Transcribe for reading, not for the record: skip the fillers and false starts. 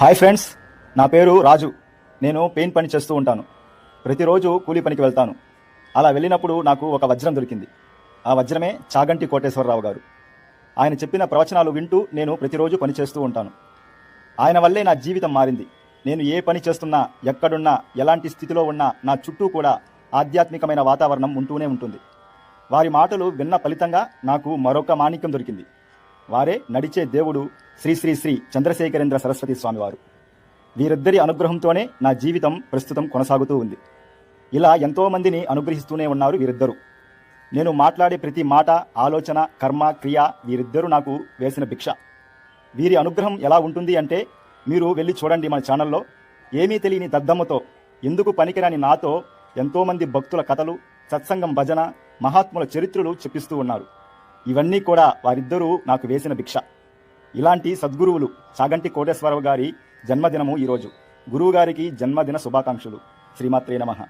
Hi friends, నా పేరు రాజు. నేను పెయింట్ పని చేస్తూ ఉంటాను. ప్రతిరోజు కూలీ పనికి వెళ్తాను. అలా వెళ్ళినప్పుడు నాకు ఒక వజ్రం దొరికింది. ఆ వజ్రమే చాగంటి కోటేశ్వరరావు గారు. ఆయన చెప్పిన ప్రవచనాలు వింటూ నేను ప్రతిరోజు పని చేస్తూ ఉంటాను. ఆయన వల్లే నా జీవితం మారింది. నేను ఏ పని చేస్తున్నా, ఎక్కడున్నా, ఎలాంటి స్థితిలో ఉన్నా నా చుట్టూ కూడా ఆధ్యాత్మికమైన వాతావరణం ఉంటూనే ఉంటుంది. వారి మాటలు విన్న ఫలితంగా నాకు మరొక మాణిక్యం దొరికింది. వారే నడిచే దేవుడు శ్రీ శ్రీ శ్రీ చంద్రశేఖరేంద్ర సరస్వతి స్వామివారు. వీరిద్దరి అనుగ్రహంతోనే నా జీవితం ప్రస్తుతం కొనసాగుతూ ఉంది. ఇలా ఎంతోమందిని అనుగ్రహిస్తూనే ఉన్నారు వీరిద్దరూ. నేను మాట్లాడే ప్రతి మాట, ఆలోచన, కర్మ, క్రియ వీరిద్దరూ నాకు వేసిన భిక్ష. వీరి అనుగ్రహం ఎలా ఉంటుంది అంటే మీరు వెళ్ళి చూడండి. మన ఛానల్లో ఏమీ తెలియని దద్దమ్మతో, ఎందుకు పనికిరాని నాతో ఎంతోమంది భక్తుల కథలు, సత్సంగం, భజన, మహాత్ముల చరిత్రలు చెప్పిస్తూ ఉన్నారు. ఇవన్నీ కూడా వారిద్దరూ నాకు వేసిన భిక్ష. ఇలాంటి సద్గురువులు చాగంటి కోటేశ్వరరావు గారి జన్మదినము ఈరోజు. గురువు గారికి జన్మదిన శుభాకాంక్షలు. శ్రీమాత్రే నమః.